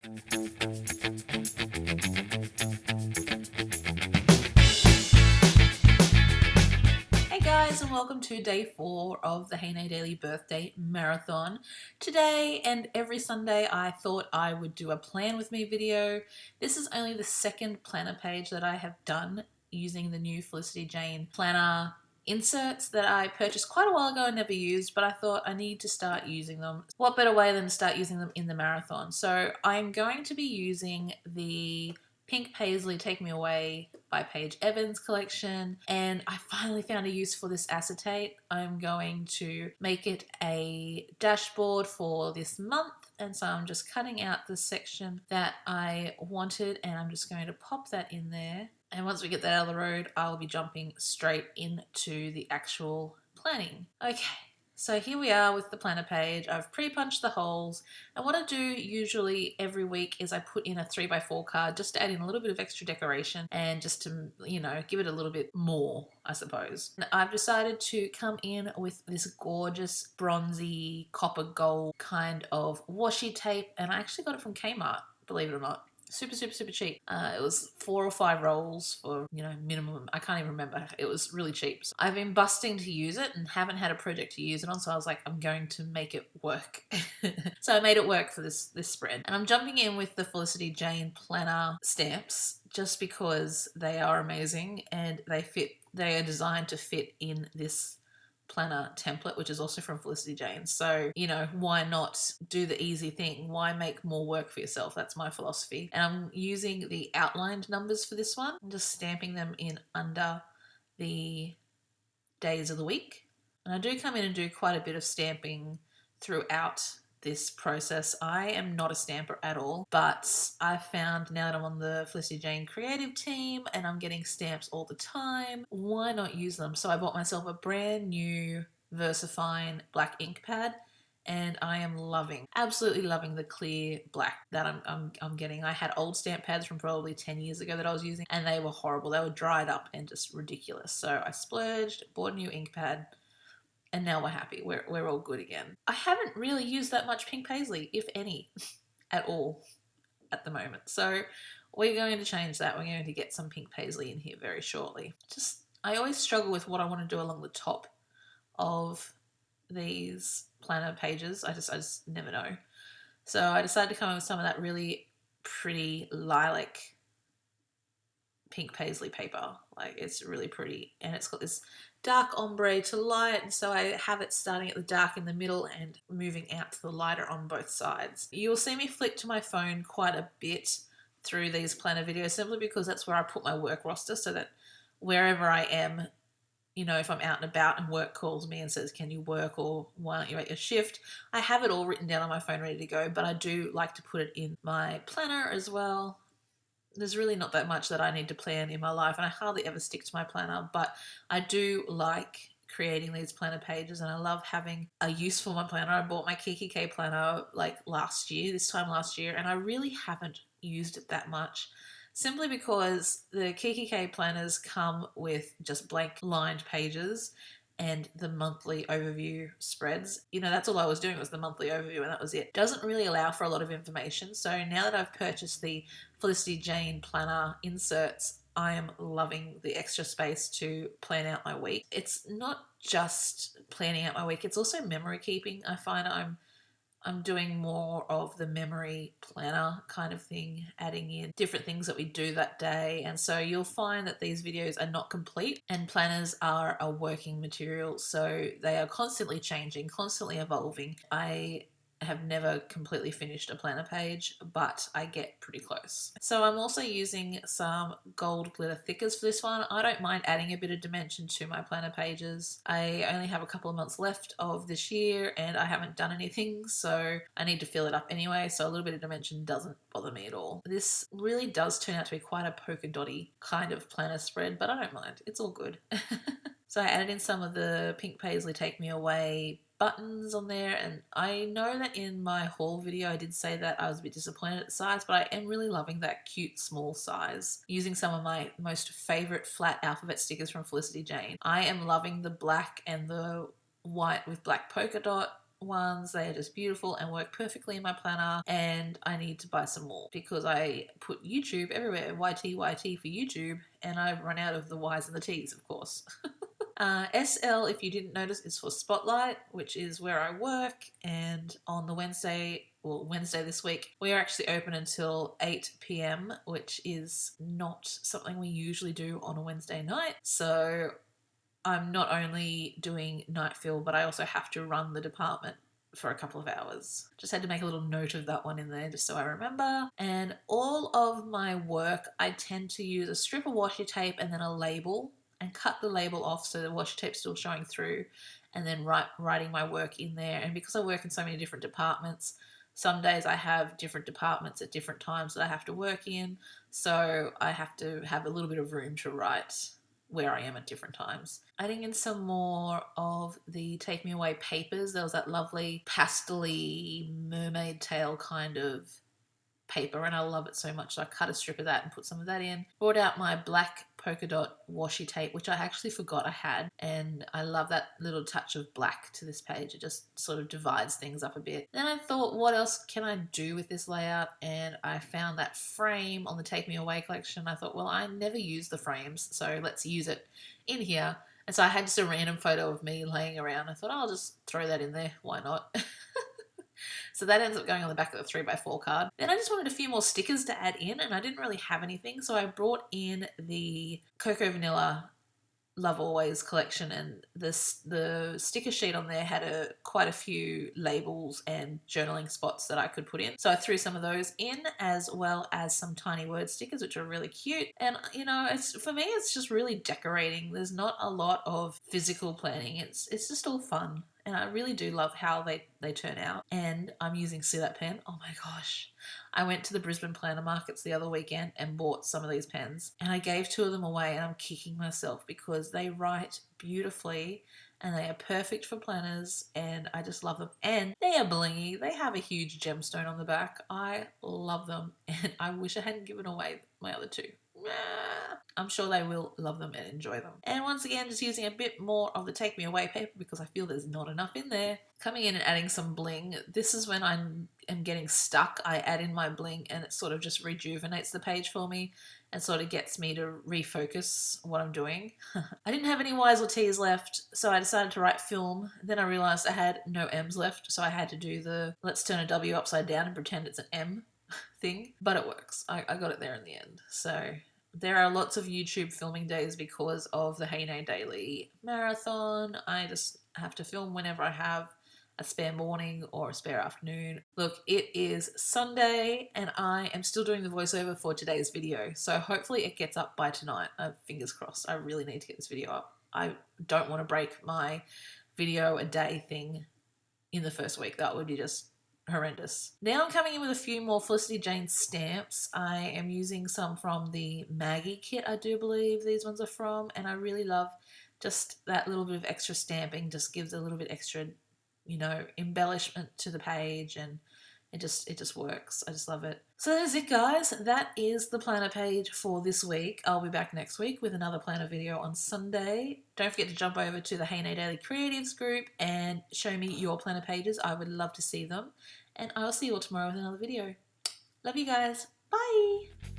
Hey guys, and welcome to day 4 of the Hey Nay Daily Birthday Marathon. Today and every Sunday I thought I would do a plan with me video. This is only the second planner page that I have done using the new Felicity Jane planner inserts that I purchased quite a while ago and never used, but I thought I need to start using them. What better way than to start using them in the marathon? So I'm going to be using the Pink Paislee Take Me Away by Paige Evans collection, and I finally found a use for this acetate. I'm going to make it a dashboard for this month, and so I'm just cutting out the section that I wanted and I'm just going to pop that in there. And once we get that out of the road, I'll be jumping straight into the actual planning. Okay. So here we are with the planner page. I've pre-punched the holes, and what I do usually every week is I put in a 3x4 card just to add in a little bit of extra decoration and just to, give it a little bit more, I suppose. And I've decided to come in with this gorgeous bronzy copper gold kind of washi tape, and I actually got it from Kmart, believe it or not. Super cheap. It was 4 or 5 rolls for, minimum. I can't even remember. It was really cheap. So I've been busting to use it and haven't had a project to use it on, so I was like, I'm going to make it work. So I made it work for this spread. And I'm jumping in with the Felicity Jane planner stamps just because they are amazing and they are designed to fit in this planner template, which is also from Felicity Jane. So, why not do the easy thing? Why make more work for yourself? That's my philosophy. And I'm using the outlined numbers for this one. I'm just stamping them in under the days of the week. And I do come in and do quite a bit of stamping throughout this process. I am not a stamper at all, but I found now that I'm on the Felicity Jane creative team and I'm getting stamps all the time, why not use them? So I bought myself a brand new VersaFine black ink pad, and I am absolutely loving the clear black that I'm getting. I had old stamp pads from probably 10 years ago that I was using, and they were horrible. They were dried up and just ridiculous. So I splurged, bought a new ink pad, and now we're happy. We're all good again. I haven't really used that much Pink Paislee, if any, at all at the moment. So we're going to change that. We're going to get some Pink Paislee in here very shortly. I always struggle with what I want to do along the top of these planner pages. I just never know. So I decided to come in with some of that really pretty lilac Pink Paislee paper. Like, it's really pretty, and it's got this dark ombre to light, and so I have it starting at the dark in the middle and moving out to the lighter on both sides. You'll see me flick to my phone quite a bit through these planner videos, simply because that's where I put my work roster, so that wherever I am, if I'm out and about and work calls me and says, can you work, or why don't you at your shift, I have it all written down on my phone ready to go, but I do like to put it in my planner as well. There's really not that much that I need to plan in my life, and I hardly ever stick to my planner, but I do like creating these planner pages, and I love having a use for my planner. I bought my Kiki K planner like this time last year, and I really haven't used it that much, simply because the Kiki K planners come with just blank lined pages and the monthly overview spreads. That's all I was doing, was the monthly overview, and that was it. Doesn't really allow for a lot of information. So now that I've purchased the Felicity Jane planner inserts, I am loving the extra space to plan out my week. It's not just planning out my week, it's also memory keeping. I find I'm doing more of the memory planner kind of thing, adding in different things that we do that day. And so you'll find that these videos are not complete, and planners are a working material. So they are constantly changing, constantly evolving. I have never completely finished a planner page, but I get pretty close. So I'm also using some gold glitter thickers for this one. I don't mind adding a bit of dimension to my planner pages. I only have a couple of months left of this year and I haven't done anything, so I need to fill it up anyway, so a little bit of dimension doesn't bother me at all. This really does turn out to be quite a polka dotty kind of planner spread, but I don't mind. It's all good. So I added in some of the Pink Paislee Take Me Away buttons on there, and I know that in my haul video I did say that I was a bit disappointed at the size, but I am really loving that cute small size. Using some of my most favourite flat alphabet stickers from Felicity Jane. I am loving the black and the white with black polka dot ones. They are just beautiful and work perfectly in my planner, and I need to buy some more because I put YouTube everywhere, YT for YouTube, and I've run out of the Y's and the T's, of course. SL, if you didn't notice, is for Spotlight, which is where I work, and on the Wednesday this week, we are actually open until 8 p.m, which is not something we usually do on a Wednesday night. So I'm not only doing night fill, but I also have to run the department for a couple of hours. Just had to make a little note of that one in there just so I remember. And all of my work, I tend to use a strip of washi tape and then a label, and cut the label off so the washi tape's still showing through, and then writing my work in there. And because I work in so many different departments, some days I have different departments at different times that I have to work in, so I have to have a little bit of room to write where I am at different times. Adding in some more of the Take Me Away papers. There was that lovely pastel-y mermaid tail kind of paper, and I love it so much, so I cut a strip of that and put some of that in. Brought out my black polka dot washi tape, which I actually forgot I had, and I love that little touch of black to this page. It just sort of divides things up a bit. Then I thought, what else can I do with this layout? And I found that frame on the Take Me Away collection. I thought, well, I never use the frames, so let's use it in here. And so I had just a random photo of me laying around. I thought, I'll just throw that in there, why not? So that ends up going on the back of the 3x4 card. Then I just wanted a few more stickers to add in, and I didn't really have anything, so I brought in the Cocoa Vanilla Love Always collection, and the sticker sheet on there had quite a few labels and journaling spots that I could put in. So I threw some of those in, as well as some tiny word stickers, which are really cute. And you know, for me, it's just really decorating. There's not a lot of physical planning. It's just all fun. And I really do love how they turn out. And I'm using See That pen. Oh my gosh. I went to the Brisbane planner markets the other weekend and bought some of these pens. And I gave 2 of them away, and I'm kicking myself because they write beautifully and they are perfect for planners, and I just love them. And they are blingy. They have a huge gemstone on the back. I love them, and I wish I hadn't given away my other 2. I'm sure they will love them and enjoy them. And once again, just using a bit more of the Take Me Away paper because I feel there's not enough in there. Coming in and adding some bling. This is when I am getting stuck. I add in my bling and it sort of just rejuvenates the page for me and sort of gets me to refocus what I'm doing. I didn't have any Y's or T's left, so I decided to write film. Then I realised I had no M's left, so I had to do the let's turn a W upside down and pretend it's an M thing. But it works. I got it there in the end. So there are lots of YouTube filming days because of the Hey Nay Daily Marathon. I just have to film whenever I have a spare morning or a spare afternoon. Look, it is Sunday and I am still doing the voiceover for today's video, so hopefully it gets up by tonight. Fingers crossed. I really need to get this video up. I don't want to break my video a day thing in the first week. That would be just horrendous. Now I'm coming in with a few more Felicity Jane stamps. I am using some from the Maggie kit, I do believe these ones are from, and I really love just that little bit of extra stamping. Just gives a little bit extra, you know, embellishment to the page, and it just works. I just love it. So that is it, guys. That is the planner page for this week. I'll be back next week with another planner video on Sunday. Don't forget to jump over to the Hey Nay Daily Creatives group and show me your planner pages. I would love to see them. And I'll see you all tomorrow with another video. Love you guys. Bye.